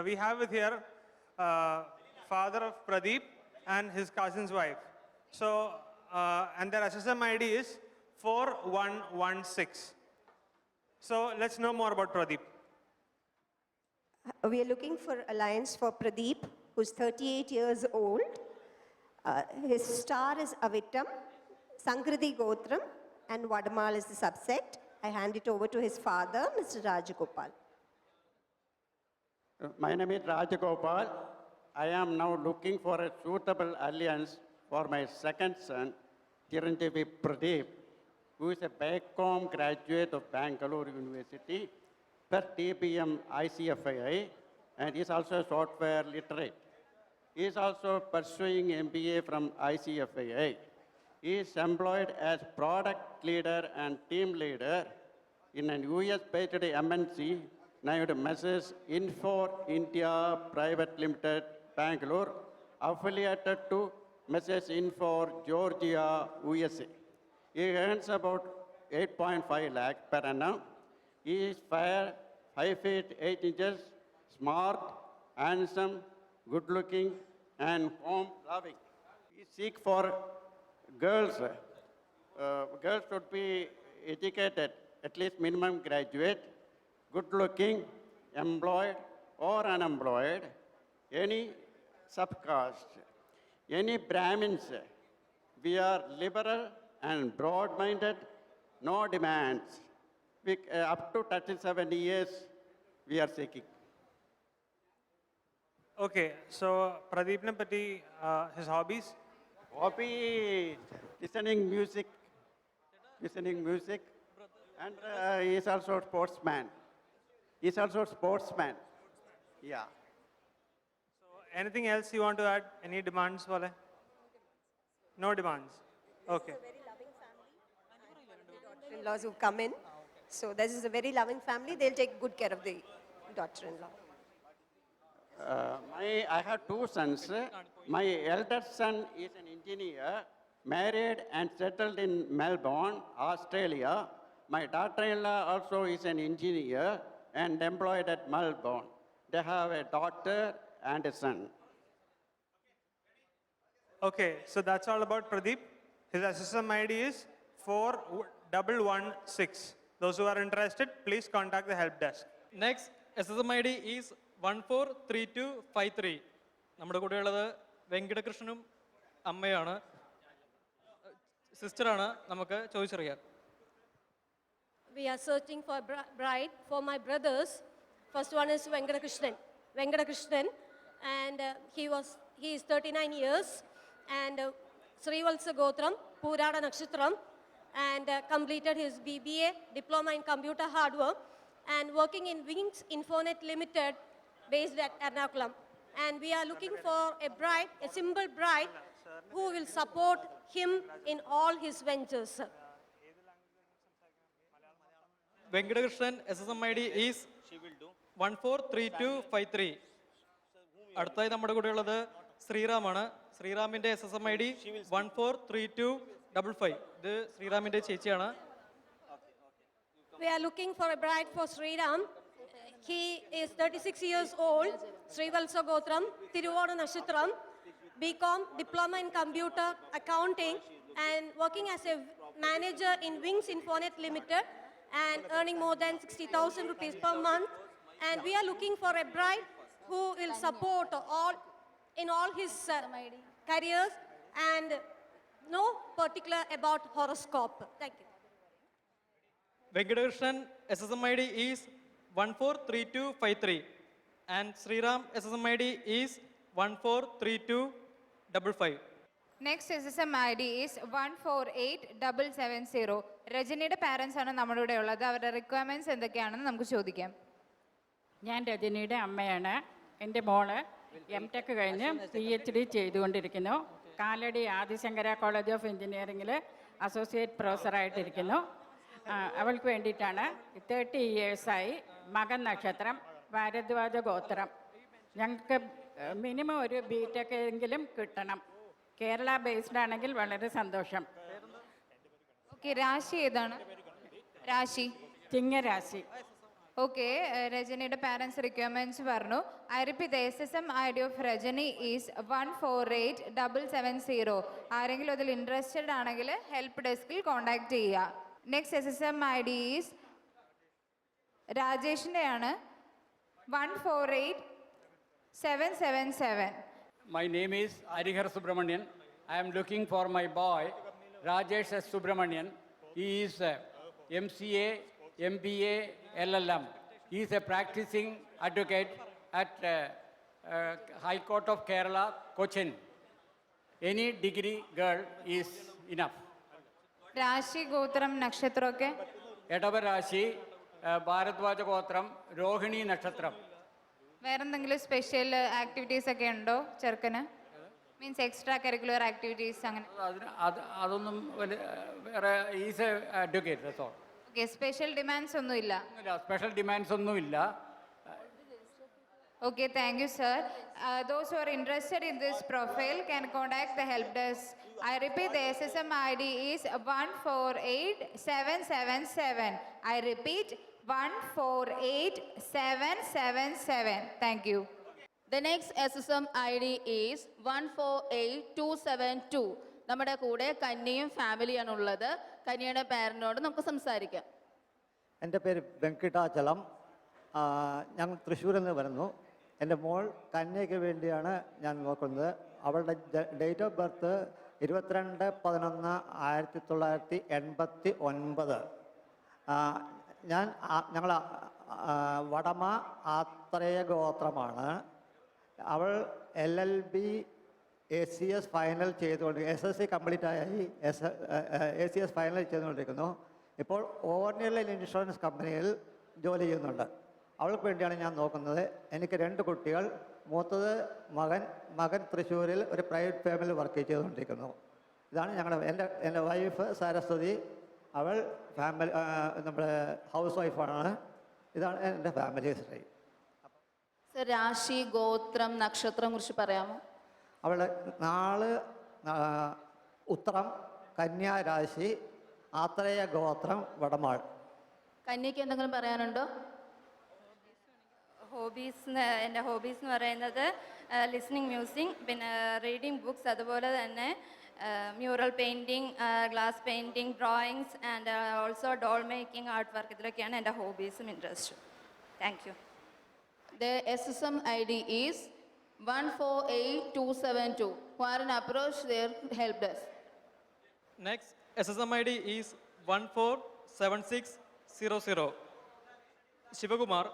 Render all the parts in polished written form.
we have with here father of Pradeep and his cousin's wife. So, and their SSM ID is 4116. So, let's know more about Pradeep. We are looking for alliance for Pradeep, who's 38 years old. His star is Avittam, Sankriti Gotram, and Vadamal is the subsect. I hand it over to his father, Mr. Rajagopal. My name is Rajagopal. I am now looking for a suitable alliance for my second son, Chiranjeevi Pradeep, who is a BCom graduate of Bangalore University, per TBM ICFAI, and is also a software literate. He is also pursuing MBA from ICFAI. He is employed as product leader and team leader in an US-based MNC named Messrs. Infor India Private Limited, Bangalore, affiliated to Messrs. Infor Georgia, USA. He earns about 8.5 lakh per annum. He is fair, 5 feet 8 inches, smart, handsome, good-looking, and home-loving. We seek for girls. Girls should be educated, at least minimum graduate, good-looking, employed or unemployed, any subcaste, any Brahmins. We are liberal and broad-minded, no demands. Up to 37 years, we are seeking. Okay, so Pradeep ne patti his hobbies. Hobby, listening music, and he is also a sportsman. Yeah. So anything else you want to add? Any demands, Wale? No demands. Okay. Very loving family. Daughter-in-laws who come in. So this is a very loving family. They'll take good care of the daughter-in-law. I have two sons. My elder son is an engineer, married and settled in Melbourne, Australia. My daughter-in-law also is an engineer and employed at Melbourne. They have a daughter and a son. Okay, so that's all about Pradeep. His SSM ID is 4116. Those who are interested, please contact the help desk. Next, SSM ID is 143253. നമ്മുടെ കൂടെയുള്ളത് വെങ്കടകൃഷ്ണനും അമ്മയാണ്, സിസ്റ്ററാണ്. നമുക്ക് ചോദിച്ചറിയാം. We are searching for a bride for my brothers. First one is Venkadakrishnan, and he is 39 years, and Srivalsa Gotram, Purana Nakshatram, and completed his BBA, Diploma in Computer Hardware, and working in Wings Infonet Limited, based at Ernakulam. And we are looking for a bride, a simple bride, who will support him in all his ventures. Venkatakrishnan SSM ID is 143253. അടുത്തായി നമ്മുടെ കൂടെയുള്ളത് ശ്രീറാമാണ്. ശ്രീറാമിന്റെ SSM ID 143255. ഇത് ശ്രീറാമിന്റെ ചേച്ചിയാണ്. We are looking for a bride for Sriram. He is 36 years old, Srivalsa Gotram, Tiruvona Nashatram, BCom, Diploma in Computer Accounting, and working as a manager in Wings Infonet Limited, and earning more than 60,000 rupees per month. And we are looking for a bride who will support in all his careers, and no particular about horoscope. Thank you. Venkatakrishnan SSM ID is 143253 and Sriram SSM ID is 143255. Next SSM ID is 148770. രജനിയുടെ parents ആണ് നമ്മുടെ കൂടെ ഉള്ളത്. അവരുടെ requirements എന്തൊക്കെയാണെന്ന് നമുക്ക് ചോദിക്കാം. ഞാൻ രജനിയുടെ അമ്മയാണ്. എൻ്റെ മോള് MTech കഴിഞ്ഞ് PhD ചെയ്തുകൊണ്ടിരിക്കുന്നു. കാലടി ആദിശങ്കര കോളേജ് ഓഫ് എഞ്ചിനീയറിംഗിൽ അസോസിയേറ്റ് പ്രൊഫസറായിട്ടിരിക്കുന്നു. അവൾക്ക് വേണ്ടിയിട്ടാണ് 30 ഇയേഴ്സായി മകൻ നക്ഷത്രം, ഭാരദ്വാജ ഗോത്രം. ഞങ്ങൾക്ക് മിനിമം ഒരു BTech എങ്കിലും കിട്ടണം. കേരള ബേസ്ഡ് ആണെങ്കിൽ വളരെ സന്തോഷം. ഓക്കെ, രാശി ഏതാണ്? രാശി ചിങ്ങരാശി. ഓക്കെ, രജനിയുടെ പാരൻസ് റിക്വയർമെൻറ്റ്സ് പറഞ്ഞു. I repeat, the SSM ID of Rajani is 148770. ആരെങ്കിലും അതിൽ ഇൻട്രസ്റ്റഡ് ആണെങ്കിൽ ഹെൽപ്പ് ഡെസ്കിൽ കോൺടാക്ട് ചെയ്യുക. നെക്സ്റ്റ് SSM ID ഈസ് രാജേഷിൻ്റെയാണ് 148777. My name is Arihar Subramanian. I am looking for my boy, Rajesh S. Subramanian. He is MCA, MBA, LLM. He is a practicing advocate at High Court of Kerala, Cochin. Any degree girl is enough. രാശി, ഗോത്രം, നക്ഷത്രമൊക്കെ? എടവ രാശി, ഭാരദ്വാജ ഗോത്രം, രോഹിണി നക്ഷത്രം. വേറെന്തെങ്കിലും special activities ഒക്കെ ഉണ്ടോ ചെറുക്കന്? Means extra curricular activities അങ്ങനെ? അതൊന്നും വേറെ, is A advocate, that's all. Okay, special demands ഒന്നുമില്ല? സ്പെഷ്യൽ ഡിമാൻഡ്സ് ഒന്നുമില്ല. Okay, thank you, sir. Those who are interested in this profile can contact the help desk. I repeat, the SSM ID is 148777. I repeat, 148777. Thank you. The next SSM ID is 148272. നമ്മുടെ കൂടെ കന്യയും ഫാമിലിയാണുള്ളത്. കന്യയുടെ പേരനോട് നമുക്ക് സംസാരിക്കാം. എൻ്റെ പേര് വെങ്കിട്ടാചലം. ഞാൻ തൃശ്ശൂരിൽ നിന്ന് വരുന്നു. എൻ്റെ മോൾ കന്യയ്ക്ക് വേണ്ടിയാണ് ഞാൻ നോക്കുന്നത്. അവളുടെ ഡേറ്റ് ഓഫ് ബർത്ത് 22/11/1989. ഞങ്ങൾ വടമ ആത്രേയ ഗോത്രമാണ്. അവൾ LLB ACS ഫൈനൽ ചെയ്തുകൊണ്ടിരിക്കുന്നു. SSC കംപ്ലീറ്റ് ആയി ACS ഫൈനൽ ചെയ്തുകൊണ്ടിരിക്കുന്നു. ഇപ്പോൾ ഓവർനിയർ ഇൻഷുറൻസ് കമ്പനിയിൽ ജോലി ചെയ്യുന്നുണ്ട്. അവൾക്ക് വേണ്ടിയാണ് ഞാൻ നോക്കുന്നത്. എനിക്ക് 2 കുട്ടികൾ. മൂത്തത് മകൻ തൃശ്ശൂരിൽ ഒരു പ്രൈവറ്റ് ഫേമിൽ വർക്ക് ചെയ്തുകൊണ്ടിരിക്കുന്നു. ഇതാണ് എൻ്റെ വൈഫ് സരസ്വതി. അവൾ ഫാമിലി നമ്മുടെ ഹൗസ് വൈഫാണ്. ഇതാണ് എൻ്റെ ഫാമിലി ഹിസ്റ്ററി. സർ, രാശി, ഗോത്രം, നക്ഷത്രം കുറിച്ച് പറയാമോ? അവളുടെ നാള് ഉത്തരം, കന്യാ രാശി, ആത്രേയ ഗോത്രം, വടമാൾ. കന്യയ്ക്ക് എന്തെങ്കിലും പറയാനുണ്ടോ? എൻ്റെ ഹോബീസ് എന്ന് പറയുന്നത് ലിസണിങ് മ്യൂസിക്, പിന്നെ റീഡിങ് ബുക്സ്, അതുപോലെ തന്നെ mural painting, glass painting, drawings and also doll making, art work. ഇതിലൊക്കെയാണ് എൻ്റെ ഹോബീസും ഇൻട്രസ്റ്റും. Thank you. The SSM ID is 148272. Who are an approach their help desk. Next SSM ID is 147600. Shivakumar,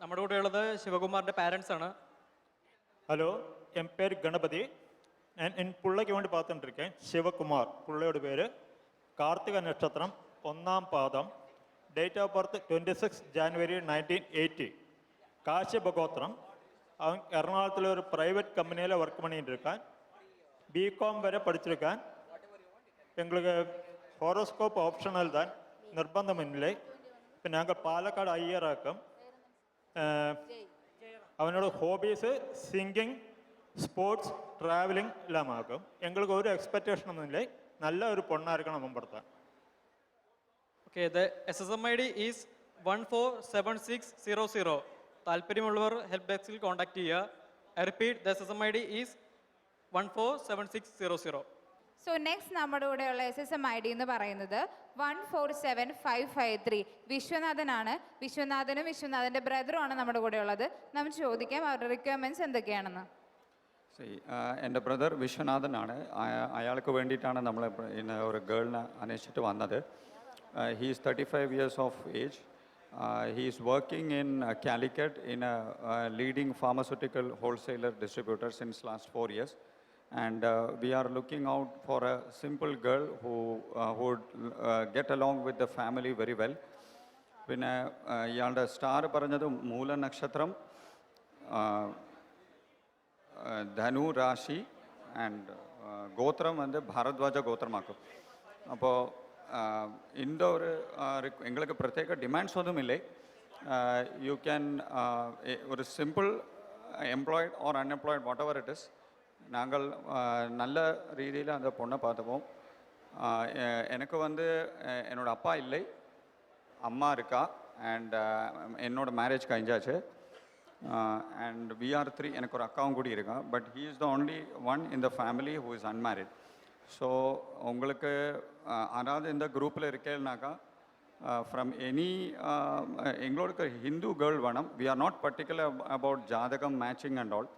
നമ്മുടെ കൂടെ ഉള്ളത് ശിവകുമാറിൻ്റെ പാരൻസ് ആണ്. ஹலோ, என் பேர் கணபதி. என் பிள்ளைக்கு வேண்டி பார்த்துட்டு இருக்கேன். சிவகுமார் பிள்ளையோட பேர். கார்த்திகை நட்சத்திரம், 1ஆம் பாதம். Date of birth 26 January 1980. காசிப கோத்திரம். அவன் எறணாகுளத்தில் ஒரு ப்ரைவேட் கம்பெனியில் ஒர்க் பண்ணிட்டு இருக்கான். பிகாம் வரை படிச்சிருக்கான். எங்களுக்கு ஹோரோஸ்கோப் ஆப்ஷனல் தான், நிர்பந்தம் இல்லை. இப்போ நாங்கள் பாலக்காடு ஐயராக்கம். അവനോട് ഹോബീസ് സിംഗിങ്, സ്പോർട്സ്, ട്രാവലിംഗ് എല്ലാം ആക്കും. എങ്ങൾക്ക് ഒരു എക്സ്പെക്റ്റേഷൻ ഒന്നുമില്ല. നല്ല ഒരു പൊണ്ണായിരിക്കണം മുമ്പെടുത്താൻ. Okay, the SSM ID is 147600. താല്പര്യമുള്ളവർ ഹെൽപ്പ് ഡെസ്കിൽ കോൺടാക്ട് ചെയ്യുക. I repeat, the SSM ID is 147600. So next നമ്മുടെ കൂടെയുള്ള SSM ID എന്ന് പറയുന്നത് 147553. വിശ്വനാഥനാണ്. വിശ്വനാഥൻ്റെ ബ്രദറുമാണ് നമ്മുടെ കൂടെ ഉള്ളത്. നമുക്ക് ചോദിക്കാം അവരുടെ റിക്വയർമെൻറ്റ്സ് എന്തൊക്കെയാണെന്ന്. എൻ്റെ ബ്രദർ വിശ്വനാഥനാണ്. അയാൾക്ക് വേണ്ടിയിട്ടാണ് നമ്മൾ ഒരു ഗേളിനെ അന്വേഷിച്ചിട്ട് വന്നത്. He is 35 years of age. He is working in Calicut in a leading pharmaceutical wholesaler distributor since last 4 years. And we are looking out for a simple girl who would get along with the family very well. പിന്നെ ഇയാളുടെ star പറഞ്ഞത് മൂല നക്ഷത്രം, ധനു രാശി and ഗോത്രം வந்து ഭാരദ്വാജ ഗോത്രമാക്കും. അപ്പോൾ இந்த ஒரு எங்களுக்கு பிரத்யேக டிமாண்ட்ஸ் ஒன்றும் இல்லை. யூ கேன் ஒரு simple employed or unemployed whatever it is. நாங்கள் நல்ல ரீதியில் அந்த பொண்ணை பார்த்துப்போம். எனக்கு வந்து என்னோடய அப்பா இல்லை. அம்மா இருக்கா அண்ட் என்னோட மேரேஜ் கழிஞ்சாச்சு அண்ட் we are 3 எனக்கு ஒரு அக்காவும் கூடி இருக்கா but he is the only one in the family who is unmarried. So உங்களுக்கு அதாவது இந்த குரூப்பில் இருக்கேன்னாக்கா ஃப்ரம் எனி எங்களோட ஹிந்து கேர்ள் வேணும். We are not particular about jathakam matching and all.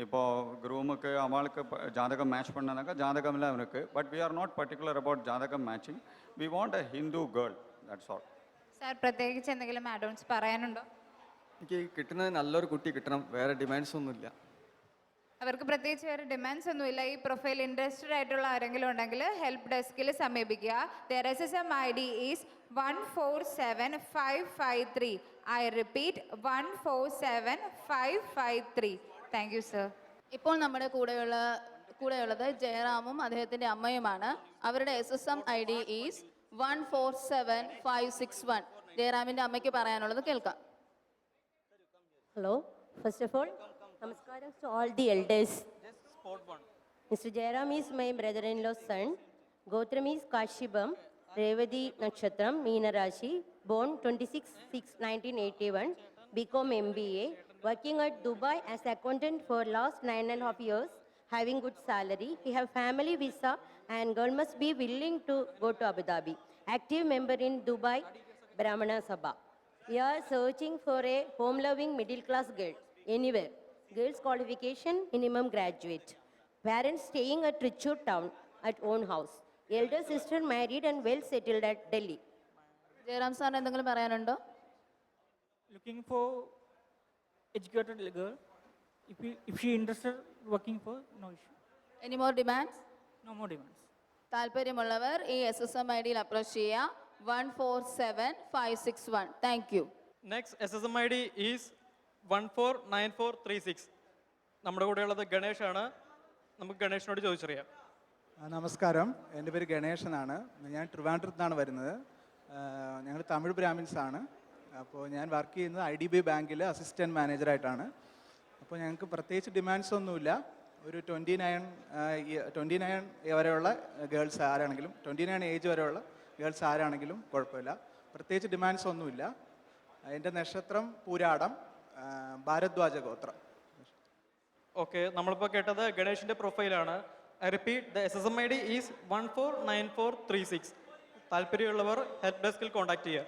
இப்போது குரூமுக்கு அவளுக்கு ஜாதகம் மேட்ச் பண்ணனாக்கா ஜாதகம்லாம் அவனுக்கு but we are not particular about jathakam matching. We want a Hindu girl, that's all. Sir പ്രത്യേകിച്ച് എന്തെങ്കിലും ആഡോൺസ് പറയാനുണ്ടോ? എനിക്ക് കിട്ടുന്നത് നല്ലൊരു കുട്ടി കിട്ടണം, വേറെ ഡിമാൻഡ്സ് ഒന്നുമില്ല. അവർക്ക് പ്രത്യേകിച്ച് വേറെ ഡിമാൻഡ്സ് ഒന്നുമില്ല. ഈ പ്രൊഫൈൽ ഇൻട്രസ്റ്റഡ് ആയിട്ടുള്ള ആരെങ്കിലും ഉണ്ടെങ്കിൽ ഹെൽപ്പ് ഡെസ്കിൽ സമീപിക്കുക. There SSM ID is 147553. I repeat 147553. Thank you sir. ഇപ്പോൾ നമ്മുടെ കൂടെയുള്ളത് ജയറാമും അദ്ദേഹത്തിൻ്റെ അമ്മയുമാണ്. അവരുടെ SSM ID ഈസ് 147561. ജയറാമിൻ്റെ അമ്മയ്ക്ക് പറയാനുള്ളത് കേൾക്കാം. Hello. First of all, namaskaram to all the elders. Mr. Jairam is my brother-in-law's son. Gotram is Kashibam, Revati Nakshatram, Meena Rashi, born 26/6/1981, BCom MBA, working at Dubai as accountant for last 9.5 years, having good salary. He have family visa and girl must be willing to go to Abu Dhabi. Active member in Dubai Brahmana Sabha. We are searching for a home-loving middle-class girl, anywhere. Girls qualification, minimum graduate. Parents staying at Trichur town at own house. Elder sister married and well settled at Delhi. Jayaram സാറിന് എന്തെങ്കിലും പറയാനുണ്ടോ? Looking for educated girl. If she interested working for, no issue. Any more demands? No more demands. താല്പര്യമുള്ളവർ ഈ SSM ID യിൽ approach ചെയ്യുക. 147561. Thank you. Next SSM ID is 149436. നമ്മുടെ കൂടെയുള്ളത് ഗണേഷാണ്. നമുക്ക് ഗണേഷിനോട് ചോദിച്ചറിയാം. നമസ്കാരം, എൻ്റെ പേര് ഗണേശനാണ്. ഞാൻ ട്രിവാൻഡ്രത്തു നിന്നാണ് വരുന്നത്. ഞങ്ങൾ തമിഴ് ബ്രാഹ്മിൻസ് ആണ്. അപ്പോൾ ഞാൻ വർക്ക് ചെയ്യുന്നത് IDB ബാങ്കിൽ അസിസ്റ്റൻറ്റ് മാനേജറായിട്ടാണ്. അപ്പോൾ ഞങ്ങൾക്ക് പ്രത്യേകിച്ച് ഡിമാൻഡ്സ് ഒന്നുമില്ല. ഒരു 29 വരെയുള്ള ഗേൾസ് ആരാണെങ്കിലും 29 ഏജ് വരെയുള്ള ഗേൾസ് ആരാണെങ്കിലും കുഴപ്പമില്ല. പ്രത്യേകിച്ച് ഡിമാൻഡ്സ് ഒന്നുമില്ല. എൻ്റെ നക്ഷത്രം പൂരാടം, ഭാരദ്വാജ ഗോത്രം. ഓക്കെ, നമ്മളിപ്പോൾ കേട്ടത് ഗണേഷിൻ്റെ പ്രൊഫൈലാണ്. I repeat, the SSM ID is 149436. താല്പര്യമുള്ളവർ ഹെൽപ്പ് ഡെസ്കിൽ കോൺടാക്ട് ചെയ്യുക.